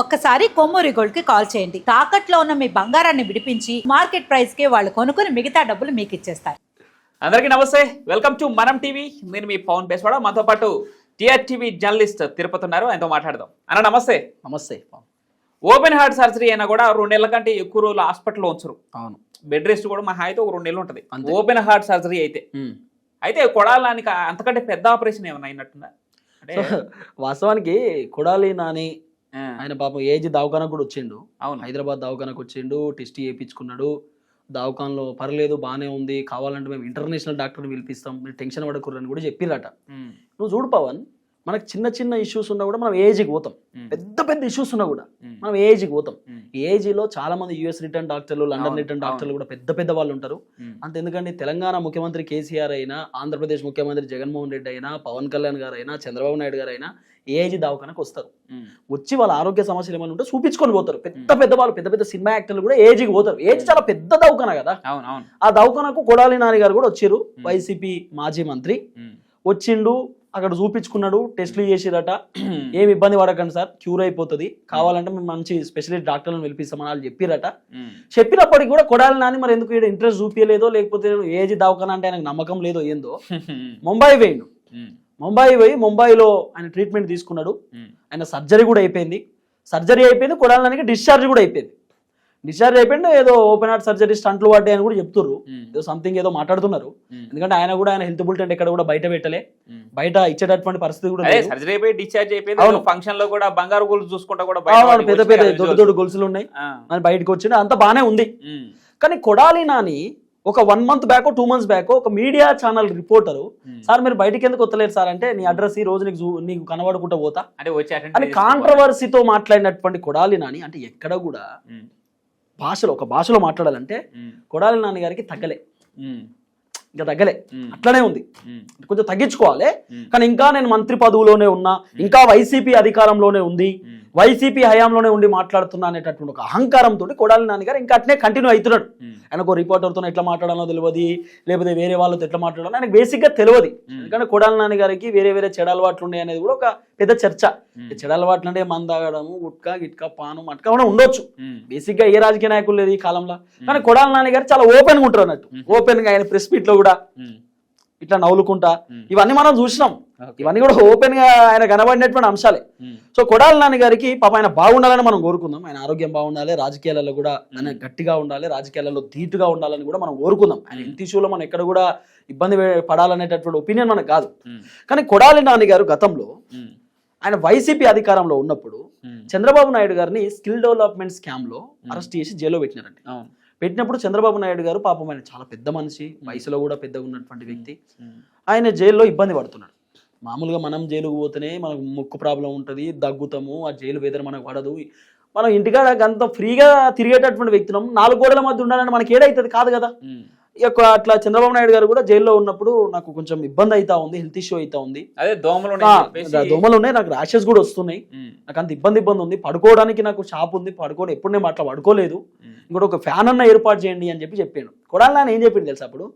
ఒక్కసారి కొమ్మూరి గోల్డ్ కి కాల్ చేయండి. తాకట్లో ఉన్న మీ బంగారాన్ని విడిపించి మార్కెట్ ప్రైస్ కి వాళ్ళు కొనుక్కుని మిగతా డబ్బులు మీకు ఇచ్చేస్తారు. అందరికీ నమస్తే, వెల్కమ్ టు మనం టీవీ. నేను మీ పవన్ పేస్వాడ. మనతో పాటు టీఆర్టీవీ జర్నలిస్ట్ తిరుపతి ఉన్నారు, ఆయనతో మాట్లాడదాం. అన్న నమస్తే. నమస్తే. ఓపెన్ హార్ట్ సర్జరీ అయినా కూడా 2 నెలల కంటే ఎక్కువ రోజులు హాస్పిటల్లో ఉంచరు. అవును, బెడ్ రెస్ట్ కూడా మహా అయితే ఒక 2 నెలలు ఉంటుంది ఓపెన్ హార్ట్ సర్జరీ అయితే. అయితే కొడాలానికి అంతకంటే పెద్ద ఆపరేషన్ ఏమైనా అయినట్టుందా? అంటే వాస్తవానికి కొడాలి నాని ఆయన పాపం ఏజ్ దవాఖానకు కూడా వచ్చిండు. అవును, హైదరాబాద్ దవాఖానకు వచ్చిండు, టెస్ట్ చేయించుకున్నాడు. దవాఖానలో పర్లేదు బాగానే ఉంది, కావాలంటే మేము ఇంటర్నేషనల్ డాక్టర్ని పిలిపిస్తాం, మీరు టెన్షన్ పడకూడదని కూడా చెప్పిరట. నువ్వు చూడు పవన్, మనకు చిన్న చిన్న ఇష్యూస్ ఉన్నా కూడా మనం ఏజ్కి పోతాం, పెద్ద పెద్ద ఇష్యూస్ ఉన్నా కూడా మనం ఏజ్కి పోతాం. ఏజ్లో చాలా మంది యుఎస్ రిటర్న్ డాక్టర్లు, లండన్ రిటర్న్ డాక్టర్లు కూడా పెద్ద పెద్ద వాళ్ళు ఉంటారు. అంత ఎందుకంటే తెలంగాణ ముఖ్యమంత్రి కేసీఆర్ అయినా, ఆంధ్రప్రదేశ్ ముఖ్యమంత్రి జగన్మోహన్ రెడ్డి అయినా, పవన్ కళ్యాణ్ గారు అయినా, చంద్రబాబు నాయుడు గారు అయినా ఏజ్ దవాఖానకు వస్తారు. వచ్చి వాళ్ళ ఆరోగ్య సమస్యలు ఏమైనా ఉంటే చూపించుకొని పోతారు. పెద్ద పెద్ద వాళ్ళు, పెద్ద పెద్ద సినిమా యాక్టర్లు కూడా ఏజ్కి పోతారు. ఏజ్ చాలా పెద్ద దవాఖాన కదా. ఆ దవాఖానకు కొడాలి నాని గారు కూడా వచ్చారు, వైసీపీ మాజీ మంత్రి వచ్చిండు. అక్కడ చూపించుకున్నాడు, టెస్టులు చేసిరట. ఏమి ఇబ్బంది పడకండి సార్, క్యూర్ అయిపోతుంది, కావాలంటే మేము మంచి స్పెషలిస్ట్ డాక్టర్లను పిలిపిస్తామని వాళ్ళు చెప్పిరట. చెప్పినప్పటికీ కూడా కొడాలి నాని మరి ఎందుకు ఇక్కడ ఇంట్రెస్ట్ చూపించలేదో, లేకపోతే ఏజ్ దవాఖాన అంటే ఆయనకు నమ్మకం లేదో ఏందో, ముంబై పోయిండు. ముంబై పోయి ముంబైలో ఆయన ట్రీట్మెంట్ తీసుకున్నాడు. ఆయన సర్జరీ కూడా అయిపోయింది. కొడాలి నానికి డిశ్చార్జ్ కూడా అయిపోయింది. ఏదో ఓపెన్ హార్ట్ సర్జరీ స్టంట్లు పడ్డాయి అని కూడా చెప్తున్నారు. ఏదో సంథింగ్ ఏదో మాట్లాడుతున్నారు. ఎందుకంటే ఆయన హెల్త్ బులెటిన్ ఎక్కడ కూడా బయట పెట్టలే, బయట ఇచ్చేటటువంటి పరిస్థితి కూడా లేదు. సర్జరీ అయిపోయి డిశ్చార్జ్ అయిపోయింది. ఫంక్షన్ లో కూడా బంగారు గొలుసు చూసుకుంటా కూడా పెద్ద పెద్ద దొడ్డు గొలుసులు ఉన్నాయి, అని బయటకు వచ్చిండు. అంతా బానే ఉంది. కానీ కొడాలి నాని ఒక 1 month బ్యాక్ 2 months బ్యాక్ ఒక మీడియా ఛానల్ రిపోర్టరు, సార్ మీరు బయటికి ఎందుకు వస్తలేరు సార్ అంటే, నీ అడ్రస్ ఈ రోజు నీకు కనబడుకుంటా పోతా అని కాంట్రవర్సీతో మాట్లాడినటువంటి కొడాలి నాని అంటే ఎక్కడ కూడా ఒక భాషలో మాట్లాడాలంటే కొడాలి నాని గారికి తగ్గలే, ఇంకా తగ్గలే, అట్లనే ఉంది. కొంచెం తగ్గించుకోవాలి. కానీ ఇంకా నేను మంత్రి పదవిలోనే ఉన్నా, ఇంకా వైసీపీ అధికారంలోనే ఉంది, వైసీపీ హయాంలోనే ఉండి మాట్లాడుతున్నా అనేటటువంటి ఒక అహంకారంతో కొడాలి నాని గారు ఇంకా అట్నే కంటిన్యూ అవుతున్నాడు. ఆయనకు రిపోర్టర్తో ఎట్లా మాట్లాడాలో తెలియదు, లేకపోతే వేరే వాళ్ళతో ఎట్లా మాట్లాడాలో ఆయనకు బేసిక్గా తెలియదు. ఎందుకంటే కొడాలి నాని గారికి వేరే చెడు అలవాట్లు ఉన్నాయి అనేది కూడా ఒక పెద్ద చర్చ. చెడు అలవాట్లు అంటే మందు తాగడము, గుట్కా గిట్కా పాను మట్కా కూడా ఉండొచ్చు. బేసిక్ గా ఏ రాజకీయ నాయకులు లేదు ఈ కాలంలో. కానీ కొడాలి నాని గారు చాలా ఓపెన్ గా ఉంటారు అన్నట్టు. ఓపెన్ గా ఆయన ప్రెస్ మీట్ లో కూడా ఇట్లా నవ్వులుకుంటా, ఇవన్నీ మనం చూసినాం. ఇవన్నీ కూడా ఓపెన్ గా ఆయన కనబడినటువంటి అంశాలే. సో కొడాలి నాని గారికి పాప ఆయన బాగుండాలని మనం కోరుకుందాం. ఆయన ఆరోగ్యం బాగుండాలి, రాజకీయాలలో కూడా ఆయన గట్టిగా ఉండాలి, రాజకీయాలలో ధీటుగా ఉండాలని కూడా మనం కోరుకుందాం. ఆయన హెల్త్ ఇష్యూలో మనం ఎక్కడ కూడా ఇబ్బంది పడాలనేటటువంటి ఒపీనియన్ మనకు కాదు. కానీ కొడాలి నాని గారు గతంలో ఆయన వైసీపీ అధికారంలో ఉన్నప్పుడు చంద్రబాబు నాయుడు గారిని స్కిల్ డెవలప్మెంట్ స్కామ్ లో అరెస్ట్ చేసి జైల్లో పెట్టినారండి. పెట్టినప్పుడు చంద్రబాబు నాయుడు గారు పాపం ఆయన చాలా పెద్ద మనిషి, వయసులో కూడా పెద్దగా ఉన్నటువంటి వ్యక్తి, ఆయన జైల్లో ఇబ్బంది పడుతున్నాడు. మామూలుగా మనం జైలుకు పోతేనే మనకు ముక్కు ప్రాబ్లం ఉంటుంది, దగ్గుతాము, ఆ జైలు వేదన మనకు పడదు. మనం ఇంటికాడ అంత ఫ్రీగా తిరిగేటటువంటి వ్యక్తులం 4 గోడల మధ్య ఉండాలని మనకి ఏడైతుంది కాదు కదా. ఇక అట్లా చంద్రబాబు నాయుడు గారు కూడా జైల్లో ఉన్నప్పుడు నాకు కొంచెం ఇబ్బంది అవుతా ఉంది, హెల్త్ ఇష్యూ అవుతా ఉంది, దోమలు ఉన్నాయి, నాకు ర్యాషెస్ కూడా వస్తున్నాయి, నాకు అంత ఇబ్బంది ఉంది, పడుకోవడానికి నాకు షాప్ ఉంది, ఎప్పుడు నేను అట్లా పడుకోలేదు, ఇంకోటి ఒక ఫ్యాన్ అన్న ఏర్పాటు చేయండి అని చెప్పాను. కొడాలి నాని ఏం చెప్పింది తెలుసా, అప్పుడు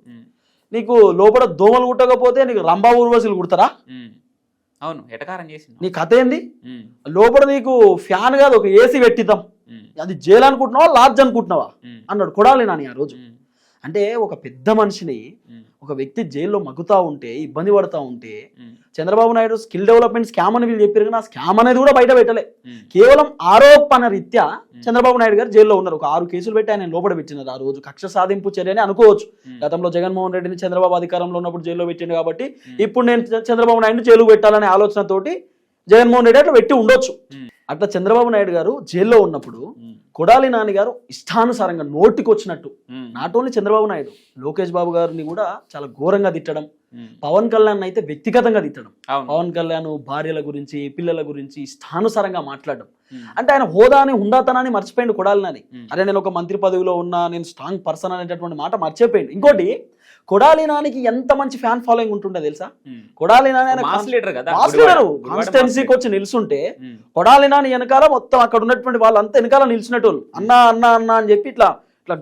నీకు లోపల దోమలు కుట్టకపోతే నీకు రంభా ఊర్వశులు కుడతారా? అవును, ఎటకారం చేసి నీ కథ ఏంది? లోపల నీకు ఫ్యాన్ కాదు ఒక ఏసీ పెట్టిద్దాం, అది జైలు అనుకుంటున్నావా లాడ్జ్ అనుకుంటున్నావా అన్నాడు కొడాలి నాని ఆ రోజు. అంటే ఒక పెద్ద మనిషిని ఒక వ్యక్తి జైల్లో మగ్గుతా ఉంటే, ఇబ్బంది పడతా ఉంటే, Chandrababu Naidu skill development scam అని వీళ్ళు చెప్పారు, కానీ ఆ స్కామ్ అనేది కూడా బయట పెట్టలే. కేవలం ఆరోపణ రీత్యా చంద్రబాబు నాయుడు గారు జైల్లో ఉన్నారు. ఒక 6 కేసులు పెట్టి ఆయన లోపల పెట్టినారు. ఆ రోజు కక్ష సాధింపు చర్య అని అనుకోవచ్చు. గతంలో జగన్మోహన్ రెడ్డిని చంద్రబాబు అధికారంలో ఉన్నప్పుడు జైల్లో పెట్టిండు కాబట్టి ఇప్పుడు నేను చంద్రబాబు నాయుడు జైలుకు పెట్టాలనే ఆలోచనతోటి జగన్మోహన్ రెడ్డి అట్లా పెట్టి ఉండొచ్చు. అట్లా చంద్రబాబు నాయుడు గారు జైల్లో ఉన్నప్పుడు కొడాలి నాని గారు ఇష్టానుసారంగా నోటికి వచ్చినట్టు, నాట్ ఓన్లీ చంద్రబాబు నాయుడు, లోకేష్ బాబు గారిని కూడా చాలా ఘోరంగా తిట్టడం, పవన్ కళ్యాణ్ అయితే వ్యక్తిగతంగా తిట్టడం, పవన్ కళ్యాణ్ భార్యల గురించి, పిల్లల గురించి ఇష్టానుసారంగా మాట్లాడడం. అంటే ఆయన హోదాని, హుందాతనాన్ని మర్చిపోయిండు కొడాలి నాని. అరే నేను ఒక మంత్రి పదవిలో ఉన్నా, నేను స్ట్రాంగ్ పర్సన్ అనేటటువంటి మాట మర్చిపోయిండు. ఇంకోటి, కొడాలి నానికి ఎంత మంచి ఫ్యాన్ ఫాలోయింగ్ ఉంటుండే తెలుసా? కొడాలి నాని కాన్స్టిట్యున్సీకి వచ్చి నిల్చుంటే కొడాలి నాని వెనకాల మొత్తం అక్కడ ఉన్నటువంటి వాళ్ళంతా వెనకాల నిలిచినటోళ్ళు, అన్నా అన్నా అన్నా అని చెప్పి ఇట్లా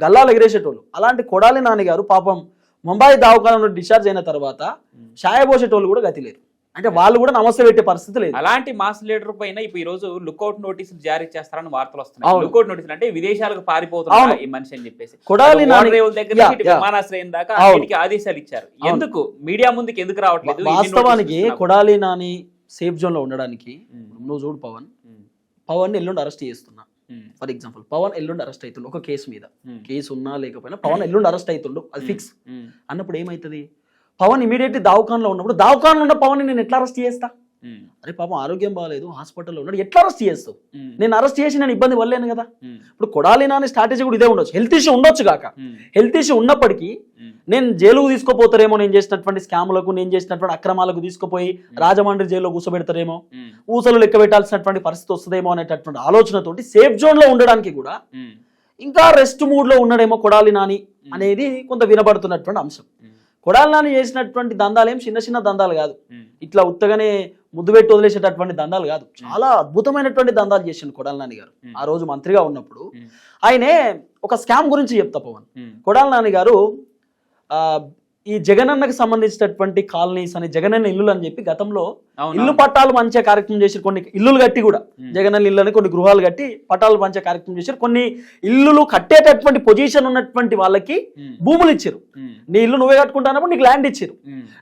గల్లాలు ఎగిరేసేటోళ్ళు. అలాంటి కొడాలి నాని గారు పాపం ముంబై దవాఖాన నుండి డిశ్చార్జ్ అయిన తర్వాత ఛాయ పోసేటోళ్ళు కూడా గతి లేరు. అంటే వాళ్ళు కూడా నమస్తే పెట్టే పరిస్థితి లేదు. అలాంటి మాస్ లీడర్ పైన ఇప్పుడు ఈ రోజు లుకౌట్ నోటీసులు జారీ చేస్తారని వార్తలు వస్తున్నాయి. అవును. లుకౌట్ నోటీసులు అంటే విదేశాలకు పారిపోతున్నారు ఈ మనిషి అని చెప్పేసి కొడాలి నాని రేవుల దగ్గర నుంచి ఇటు విమానాశ్రయం దాకా వీటికి ఆదేశాలు ఇచ్చారు. ఎందుకు మీడియా ముందుకు ఎందుకు రావట్లేదు? వాస్తవానికి కొడాలి నాని సేఫ్ జోన్ లో ఉండడానికి నువ్వు చూడు పవన్ ఎల్లుండి అరెస్ట్ చేస్తున్నా. ఫర్ ఎగ్జాంపుల్ పవన్ ఎల్లుండి అరెస్ట్ అవుతుండు ఒక కేసు మీద, కేసు ఉన్నా లేకపోయినా పవన్ ఎల్లుండి అరెస్ట్ అవుతుండు, అది ఫిక్స్ అన్నప్పుడు ఏమైతుంది? పవన్ ఇమీడియట్లీ దావఖాన్లో ఉన్నప్పుడు దావఖాన్లో ఉన్న పవన్ నేను ఎట్లా అరెస్ట్ చేస్తా? అరే పాపం ఆరోగ్యం బాగాలేదు, హాస్పిటల్లో ఉన్నాడు, ఎట్లా అరెస్ట్ చేస్తావు? నేను అరెస్ట్ చేసి నేను ఇబ్బంది పడలేను కదా. ఇప్పుడు కొడాలి నాని స్ట్రాటజీ కూడా ఇదే ఉండొచ్చు. హెల్త్ ఇష్యూ ఉండొచ్చు కాక, హెల్త్ ఇష్యూ ఉన్నప్పటికీ నేను జైలుకు తీసుకోపోతారేమో, నేను చేసినటువంటి స్కాములకు, నేను చేసినటువంటి అక్రమాలకు తీసుకుపోయి రాజమండ్రి జైల్లో కూర్చోబెడతారేమో, ఊసలు లెక్క పెట్టాల్సినటువంటి పరిస్థితి వస్తుందేమో అనేటటువంటి ఆలోచనతోటి సేఫ్ జోన్ లో ఉండడానికి కూడా ఇంకా రెస్ట్ మూడ్ లో ఉన్నాడేమో కొడాలి నాని అనేది కొంత వినబడుతున్నటువంటి అంశం. కొడాలి నాని చేసినటువంటి దందాలు ఏం చిన్న చిన్న దందాలు కాదు, ఇట్లా ఉత్తగానే ముద్దు పెట్టి వదిలేసేటటువంటి దందాలు కాదు. చాలా అద్భుతమైనటువంటి దందాలు చేసిండు కొడాలి నాని గారు. ఆ రోజు మంత్రిగా ఉన్నప్పుడు ఆయనే ఒక స్కామ్ గురించి చెప్తా పవన్. కొడాలి నాని గారు ఈ జగనన్నకు సంబంధించినటువంటి కాలనీస్ అని, జగనన్న ఇల్లులు అని చెప్పి గతంలో ఇల్లు పట్టాలు పంచే కార్యక్రమం చేసి, కొన్ని ఇల్లులు కట్టి కూడా జగనన్న ఇల్లు అని కొన్ని గృహాలు కట్టి పట్టాలు పంచే కార్యక్రమం చేశారు. కొన్ని ఇల్లులు కట్టేటటువంటి పొజిషన్ ఉన్నటువంటి వాళ్ళకి భూములు ఇచ్చారు. నీ ఇల్లు నువ్వే కట్టుకుంటానప్పుడు నీకు ల్యాండ్ ఇచ్చారు.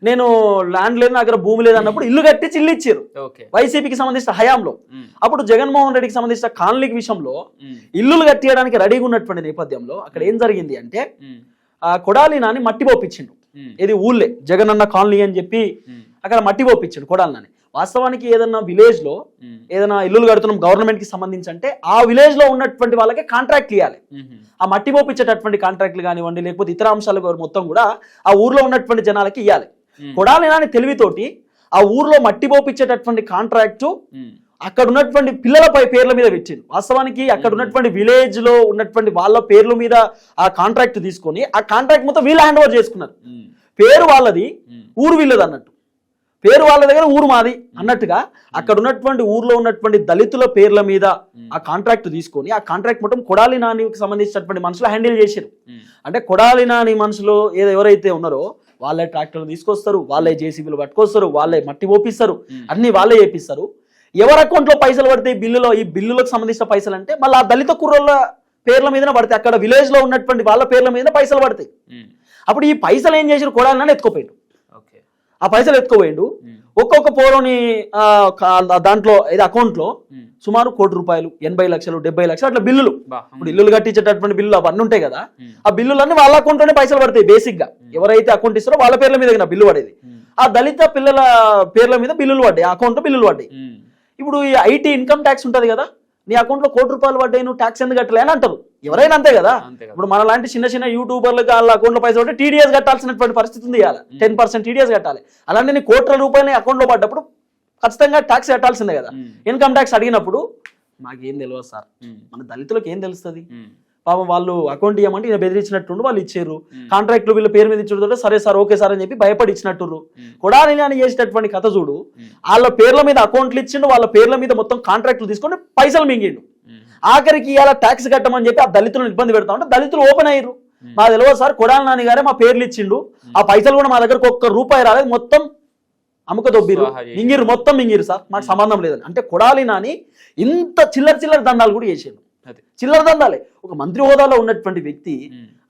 నేను ల్యాండ్ లేదు, నా దగ్గర భూమి లేదు అన్నప్పుడు ఇల్లు కట్టించి ఇల్లు ఇచ్చారు వైసీపీకి సంబంధించిన హయాంలో. అప్పుడు జగన్మోహన్ రెడ్డికి సంబంధించిన కాలనీ విషయంలో ఇల్లులు కట్టేయడానికి రెడీగా ఉన్నటువంటి నేపథ్యంలో అక్కడ ఏం జరిగింది అంటే కొడాలి నాని మట్టి పోపించిండు. ఇది ఊళ్ళే జగనన్న కాలనీ అని చెప్పి అక్కడ మట్టి పోపించాడు కొడాలి నాని. వాస్తవానికి ఏదన్నా విలేజ్ లో ఏదైనా ఇల్లులు కడుతున్నాం గవర్నమెంట్ కి సంబంధించి అంటే ఆ విలేజ్ లో ఉన్నటువంటి వాళ్ళకి కాంట్రాక్ట్ ఇవ్వాలి. ఆ మట్టి పోపించేటటువంటి కాంట్రాక్ట్లు కానివ్వండి, లేకపోతే ఇతర అంశాలు మొత్తం కూడా ఆ ఊర్లో ఉన్నటువంటి జనాలకి ఇవ్వాలి. కొడాలి నాని తెలివితోటి ఆ ఊర్లో మట్టి పోపించేటటువంటి కాంట్రాక్టు అక్కడ ఉన్నటువంటి పిల్లలపై పేర్ల మీద పెట్టిండు. వాస్తవానికి అక్కడ ఉన్నటువంటి విలేజ్ లో ఉన్నటువంటి వాళ్ళ పేర్ల మీద ఆ కాంట్రాక్ట్ తీసుకొని ఆ కాంట్రాక్ట్ మొత్తం వీళ్ళు హ్యాండ్ ఓవర్ చేసుకున్నారు. పేరు వాళ్ళది, ఊరు వీళ్ళది అన్నట్టు. పేరు వాళ్ళ దగ్గర, ఊరు మాది అన్నట్టుగా అక్కడ ఉన్నటువంటి ఊర్లో ఉన్నటువంటి దళితుల పేర్ల మీద ఆ కాంట్రాక్ట్ తీసుకొని ఆ కాంట్రాక్ట్ మొత్తం కొడాలి నానికి సంబంధించినటువంటి మనుషులు హ్యాండిల్ చేశారు. అంటే కొడాలి నాని మనుషులు ఎవరైతే ఉన్నారో వాళ్ళే ట్రాక్టర్లు తీసుకొస్తారు, వాళ్ళే జేసీబీలు పట్టుకొస్తారు, వాళ్ళే మట్టి పోపిస్తారు, అన్ని వాళ్ళే చేపిస్తారు. ఎవరి అకౌంట్లో పైసలు పడతాయి బిల్లులో, ఈ బిల్లులకు సంబంధించిన పైసలు అంటే మళ్ళీ ఆ దళిత కుర్రోళ్ళ పేర్ల మీదనే పడతాయి, అక్కడ విలేజ్ లో ఉన్నటువంటి వాళ్ళ పేర్ల మీద పైసలు పడతాయి. అప్పుడు ఈ పైసలు ఏం చేసారు? కొడాలి నాని ఎత్తుకోపోయిండు. ఆ పైసలు ఎత్తుకోపోయిండు. ఒక్కొక్క పోరోని దాంట్లో ఇది అకౌంట్ లో సుమారు ₹1,00,00,000, 80 లక్షలు, 70 లక్షలు అట్లా బిల్లులు. ఇప్పుడు ఇల్లులు కట్టించేటటువంటి బిల్లులు అవన్నీ ఉంటాయి కదా, ఆ బిల్లులన్నీ వాళ్ళ అకౌంట్ లోనే పైసలు పడతాయి. బేసిక్ గా ఎవరైతే అకౌంట్ ఇస్తారో వాళ్ళ పేర్ల మీద బిల్లు పడేది. ఆ దళిత పిల్లల పేర్ల మీద బిల్లులు పడ్డాయి, అకౌంట్ లో బిల్లులు పడ్డాయి. ఇప్పుడు ఈ ఐటీ ఇన్కమ్ ట్యాక్స్ ఉంటది కదా, నీ అకౌంట్ లో ₹1,00,00,000 పడ్డాయి, నువ్వు ట్యాక్స్ ఎందుకు కట్టలే అని అంటారు. ఎవరైనా అంతే కదా. ఇప్పుడు మన లాంటి చిన్న చిన్న యూట్యూబర్లకు వాళ్ళ అకౌంట్ లో పైసలు పడితే టీడీఎస్ కట్టాల్సినటువంటి పరిస్థితి ఉంది. ఇవాళ 10% టీడీఎస్ కట్టాలి. అలాంటి నీ ₹1,00,00,000 అకౌంట్ లో పడ్డప్పుడు ఖచ్చితంగా ట్యాక్స్ కట్టాల్సిందే కదా. ఇన్కమ్ ట్యాక్స్ అడిగినప్పుడు నాకేం తెలియదు సార్, మన దళితులకు ఏం తెలుస్తుంది? పాపం వాళ్ళు అకౌంట్ ఇవ్వమంటే ఈయన బెదిరించినట్టుండు, వాళ్ళు ఇచ్చారు. కాంట్రాక్ట్లు వీళ్ళ పేరు మీద ఇచ్చుడు, సరే సార్ ఓకే సార్ అని చెప్పి భయపడి ఇచ్చినట్టు. కొడాలి నాని చేసేటటువంటి కథ చూడు, వాళ్ళ పేర్ల మీద అకౌంట్లు ఇచ్చిండు, వాళ్ళ పేర్ల మీద మొత్తం కాంట్రాక్ట్లు తీసుకొని పైసలు మింగిండు. ఆఖరికి ఇవాళ ట్యాక్స్ కట్టమని చెప్పి ఆ దళితులను ఇబ్బంది పెడతా ఉంటే దళితులు ఓపెన్ అయ్యారు. మా తెలియదు సార్, కొడాలి నాని గారే మా పేర్లు ఇచ్చిండు, ఆ పైసలు కూడా మా దగ్గరకు ₹1 రాలేదు, మొత్తం అమ్ముక దొబ్బిరు, మింగిరు, మొత్తం మింగిరు సార్, మాకు సంబంధం లేదని. అంటే కొడాలి నాని ఇంత చిల్లర దందాలు కూడా చేసాడు. చిల్లర దందాలే. ఒక మంత్రి హోదాలో ఉన్నటువంటి వ్యక్తి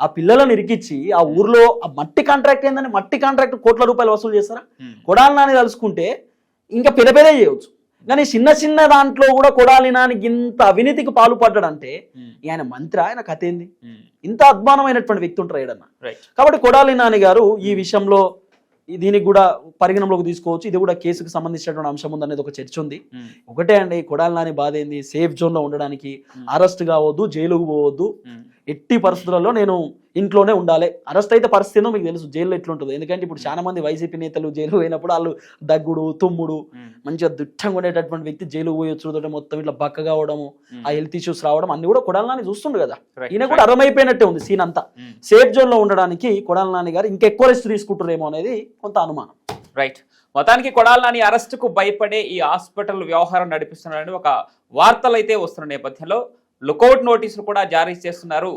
ఆ పిల్లలను ఇరికిచ్చి ఆ ఊర్లో ఆ మట్టి కాంట్రాక్ట్ ఏందని, మట్టి కాంట్రాక్ట్ ₹1,00,00,000 వసూలు చేస్తారా? కొడాలి నాని తలుసుకుంటే ఇంకా పెద్ద చేయవచ్చు, కానీ చిన్న దాంట్లో కూడా కొడాలి నాని ఇంత అవినీతికి పాల్పడ్డాడంటే ఆయన మంత్రి, ఆయన కథ ఏంది? ఇంత అద్భుతమైనటువంటి వ్యక్తి ఉంటారు ఏడన్నా. కాబట్టి కొడాలి నాని గారు ఈ విషయంలో దీనికి కూడా పరిగణంలోకి తీసుకోవచ్చు. ఇది కూడా కేసుకు సంబంధించినటువంటి అంశం ఉంది అనేది ఒక చర్చ ఉంది. ఒకటే అండి, కొడాలి నాని బాధ ఏంది? సేఫ్ జోన్ లో ఉండడానికి అరెస్ట్ కావద్దు, జైలుకు పోవద్దు, ఎట్టి పరిస్థితులలో నేను ఇంట్లోనే ఉండాలి. అరెస్ట్ అయితే పరిస్థితి మీకు తెలుసు జైల్లో ఎట్లుంటుంది. ఎందుకంటే ఇప్పుడు చాలా మంది వైసీపీ నేతలు జైలు పోయినప్పుడు వాళ్ళు దగ్గుడు, తుమ్ముడు, మంచిగా దుట్టంగా ఉండేటటువంటి వ్యక్తి జైలు పోయొచ్చు, మొత్తం ఇట్లా బక్కగా అవడము, ఆ హెల్త్ ఇష్యూస్ రావడం అన్ని కూడా కొడాలి నాని చూస్తుండు కదా. ఈయన కూడా అర్థమైపోయినట్టే ఉంది సీన్ అంతా. సేఫ్ జోన్ లో ఉండడానికి కొడాలి నాని గారు ఇంకెక్కువ రెస్ట్ తీసుకుంటారేమో అనేది కొంత అనుమానం. రైట్. మొత్తానికి కొడాలి నాని అరెస్టుకు భయపడే ఈ హాస్పిటల్ వ్యవహారం నడిపిస్తున్నారని ఒక వార్తలు అయితే వస్తున్న నేపథ్యంలో లుకౌట్ నోటీసులు కూడా జారీ చేస్తున్నారు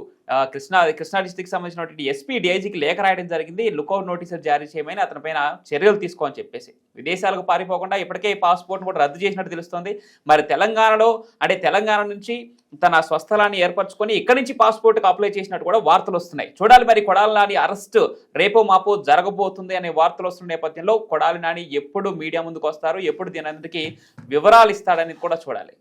కృష్ణా డిస్టిక్ సంబంధించినటువంటి ఎస్పీ డీఐజీకి లేఖ రాయడం జరిగింది. లుకౌట్ నోటీసులు జారీ చేయమని, అతనిపైన చర్యలు తీసుకోని చెప్పేసి. విదేశాలకు పారిపోకుండా ఇప్పటికే పాస్పోర్ట్ కూడా రద్దు చేసినట్టు తెలుస్తోంది. మరి తెలంగాణ నుంచి తన స్వస్థలాన్ని ఏర్పరచుకొని ఇక్కడి నుంచి పాస్పోర్ట్కి అప్లై చేసినట్టు కూడా వార్తలు వస్తున్నాయి. చూడాలి మరి కొడాలి నాని అరెస్ట్ రేపో మాపో జరగబోతుంది అనే వార్తలు వస్తున్న నేపథ్యంలో కొడాలి నాని ఎప్పుడు మీడియా ముందుకు వస్తారు, ఎప్పుడు దీని వివరాలు ఇస్తాడని కూడా చూడాలి.